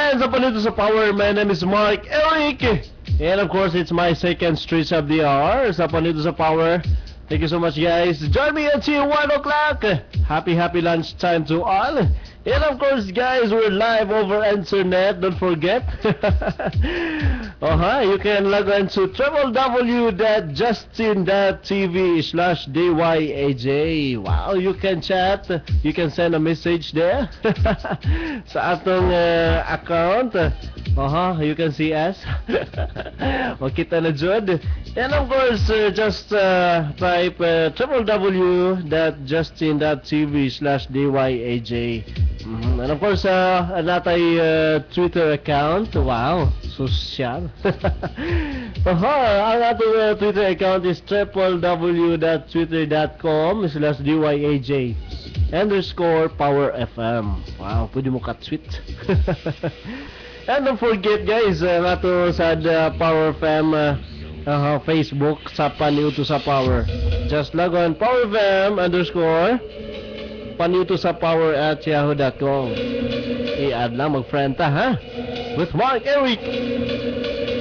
guys, up dito sa Power. My name is Mark Eric. And of course, it's my second Streets of the Hour. Up dito sa Power. Thank you so much, guys. Join me until 1 o'clock. Happy lunchtime to all. And of course, guys, we're live over internet. Don't forget. You can log on to www.justin.tv/DYAJ. Wow, you can chat. You can send a message there sa atong account. You can see us. Makita na jud. And of course, just type www.justin.tv/DYAJ. And of course, natay Twitter account. Wow, social. Ang atong Twitter account is www.twitter.com/DYAJ_PowerFM. Wow, pwede mo ka-tweet. And don't forget, guys, nato sa PowerFM Facebook sa Paniuto sa Power. Just log on PowerFM_Paniuto sa Power at yahoo.com. I-add lang, mag-friend ta, ha? With Mark Eric.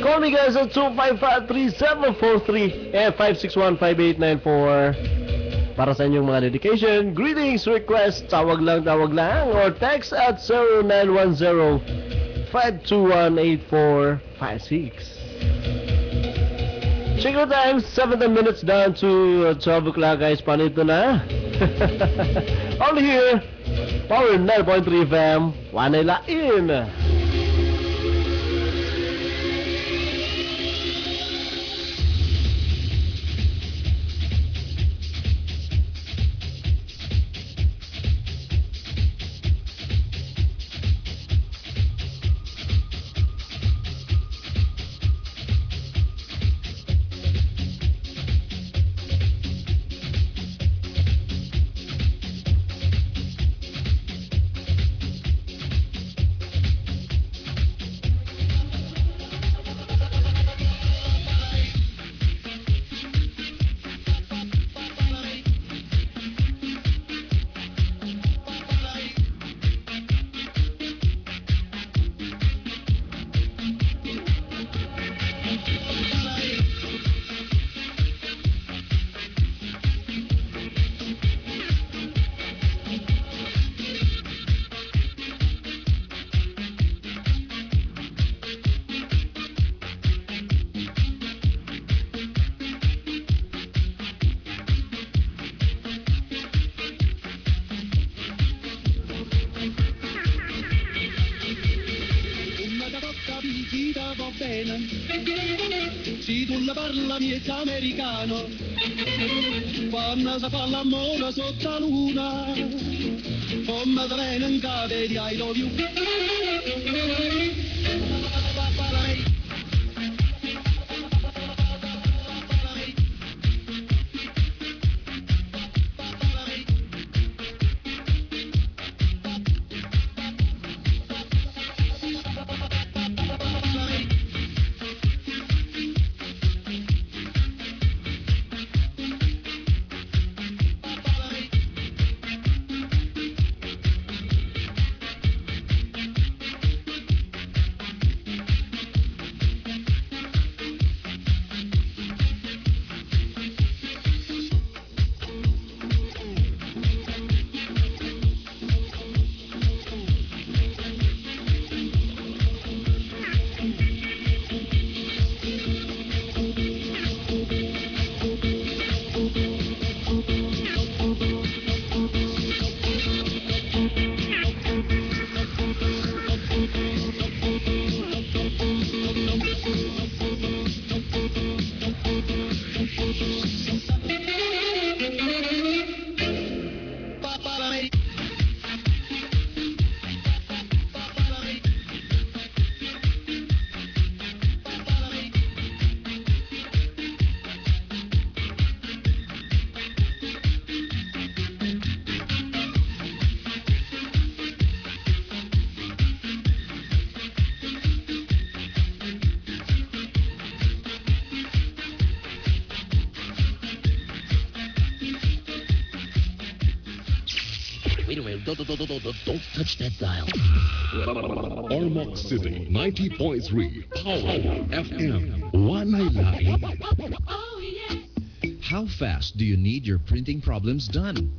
Call me, guys, at 255-3743 and 561-5894 para sa inyong mga dedication, greetings, requests, tawag lang, or text at 0910-521-8456. Check your time, 17 minutes down to 12 o'clock, guys. Panito na. Only here, Power 9.3 FM, Wanilain. Americano quando si fa l'amore sotto la luna come se viene in cade di I love you. Don't touch that dial. Ormoc City 90.3 Power FM. Wanay lain. How fast do you need your printing problems done?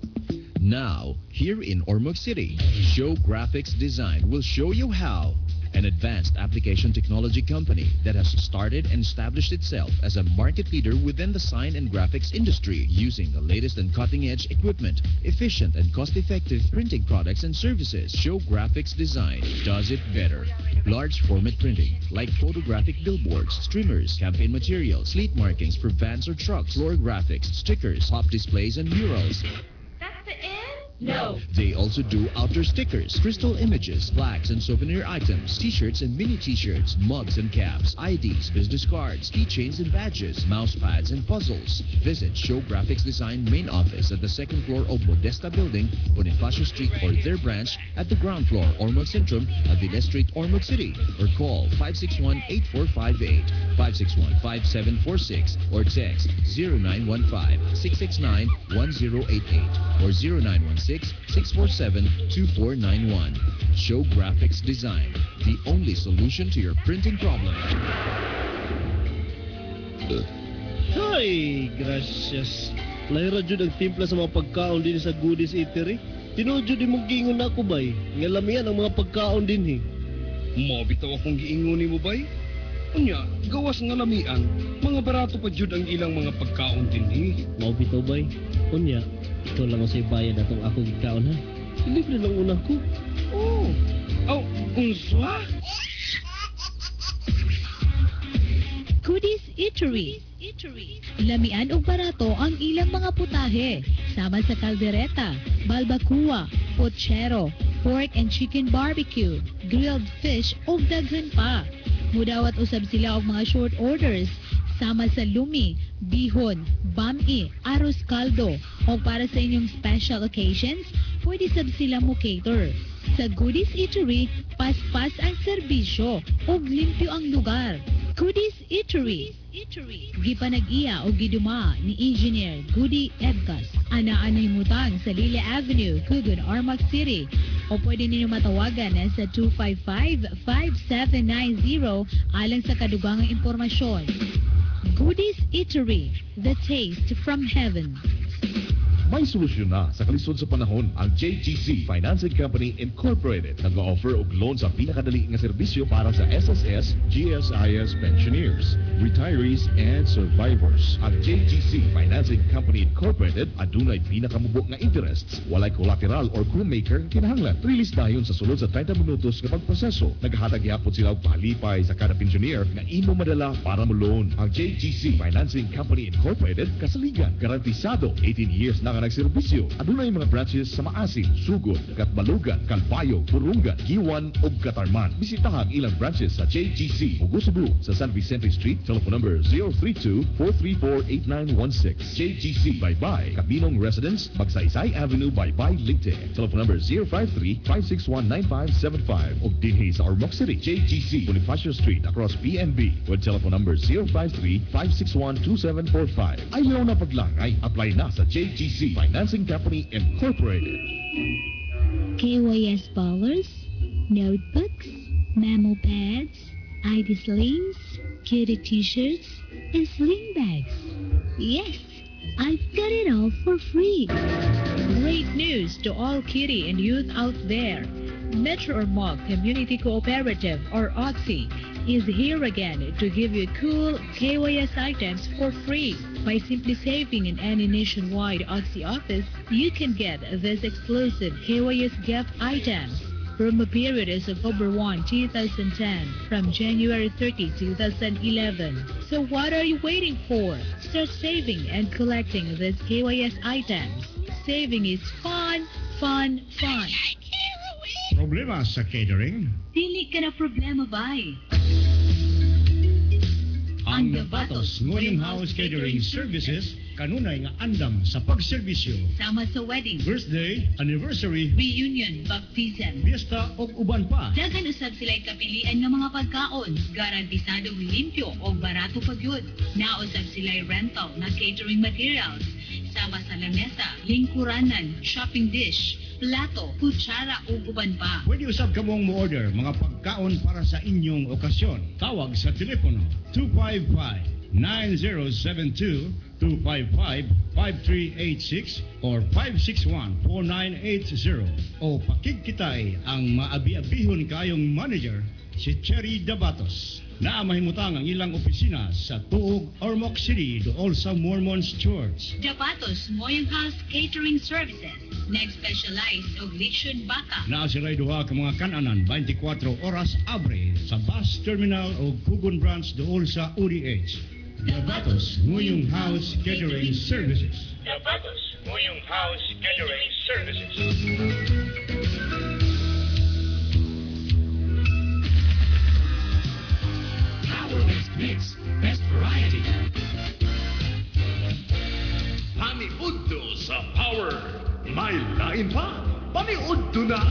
Now, here in Ormoc City, Show Graphics Design will show you how. An advanced application technology company that has started and established itself as a market leader within the sign and graphics industry using the latest and cutting-edge equipment, efficient and cost-effective printing products and services. Show Graphics Design does it better. Large format printing like photographic billboards, streamers, campaign materials, fleet markings for vans or trucks, floor graphics, stickers, pop displays, and murals. That's the end? No. They also do outdoor stickers, crystal images, plaques and souvenir items, t-shirts and mini t-shirts, mugs and caps, IDs, business cards, keychains and badges, mouse pads and puzzles. Visit Show Graphics Design main office at the second floor of Modesta Building, Bonifacio Street, or their branch at the ground floor, Ormoc Centrum, Avila Street, Ormoc City, or call 561-8458, 561-5746, or text 0915-669-1088, or 0916-647-2491. Show Graphics Design, the only solution to your printing problem. Ay, gracias. Lahira jud ang timpla sa mga pagkaon din sa Goodies Eatery. Tinuod jud imong giingon ako bay. Nga lamian ang mga pagkaon din Mabitaw akong giingoni mo bay? Unya, gawas nga lamian, mga barato pa jud ang ilang mga pagkaon din Mao bitaw bay. Unya, ito lang ang say bayad atong ako gikaon ha. Libre lang una ko. Oh, unsa? Goodies Eatery. Lamian o barato ang ilang mga putahe. Sama sa kaldereta, balbacoa, pochero, pork and chicken barbecue, grilled fish o daghan pa. Mudawat usab sila og mga short orders. Sama sa lumi, bihon, bami, arroz caldo. O para sa inyong special occasions, pwede sab sila mo cater. Sa Goodies Eatery, paspas ang serbisyo o limpyo ang lugar. Goodies Eatery. Gipanag-iya o giduma ni Engineer Goody Edgas. Ana-anay mutang sa Lily Avenue, Cugon, Ormoc City. O pwede ninyo matawagan sa 255-5790 alang sa kadugangang impormasyon. Goodies Eatery, the taste from heaven. May solusyon na sa kalisod sa panahon ang JGC Financing Company Incorporated. Nag-offer og loan sa pinakadali nga serbisyo para sa SSS, GSIS pensioners, retirees, and survivors. Ang JGC Financing Company Incorporated adunay pinakamubo nga interests, walay collateral or crewmaker kinahanglan. Release dayon sa sulod sa 30 minutos nga pagproseso. Naghatag gyapon sila og palipay sa kada pensioner nga imo madala para mo loan. Ang JGC Financing Company Incorporated kasaligan, garantisado 18 years na nagserbisyo. Adunay mga branches sa Maasin, Sugod, Katbalugan, Calpayo, Purungan, Giwan ug Katarman. Bisitaha ang ilang branches sa JGC Ugo Cebu sa San Vicente Street, telephone number 032-434-8916. JGC Baybay, Kabinong Residence, Magsaysay Avenue, Baybay, Leyte. Telephone number 053-561-9575. ug dinhi sa Ormoc City, JGC Bonifacio Street across PNB with telephone number 053-561-2745. Ayaw na paglangay, apply na sa JGC Financing Company Incorporated. KYS ballers, notebooks, memo pads, ID sleeves, kitty t-shirts, and sling bags. Yes, I've got it all for free. Great news to all kitty and youth out there. Metro Ormoc Community Cooperative, or OXI, is here again to give you cool KYS items for free. By simply saving in any nationwide OXI office, you can get this exclusive KYS gift items. Promo period is October 1, 2010 from January 30, 2011. So what are you waiting for? Start saving and collecting these KYS items. Saving is fun, fun, fun. Problema sa catering? Dili ka na problema ba? Ang Gabatos Nguyen House Catering Services kanunay nga andam sa pagserbisyo. Sama sa wedding, Birthday, anniversary, reunion, baptism. fiesta o uban pa. Dagan usab sila'y kapilian ng mga pagkaon, garantisadong limpyo o barato pagyud. Nausab sila'y rental na catering materials. sama sa lamesa, lingkuranan, shopping dish, plato, kutsara ug uban pa. Pwede usab kamong mo-order mga pagkaon para sa inyong okasyon. Tawag sa telepono 255-9072, 255-5386 or 561-4980 o pakigkitay ang maabi-abihon kayong manager si Cherry Dabatos na mahimutang ang ilang opisina sa Tuog, Ormoc City, dool sa Mormons Church. Dapatos Moyong House Catering Services, nag-specialize og lechon baka. Na sila duha ka mga kananan 24 oras abre sa bus terminal o Kugon branch dool sa UDH. Dabatos Moyong House Catering Services. Dabatos Moyong House Catering Services. Power Mix, best variety. Paniudto sa Power. May lain pa. Paniudto na.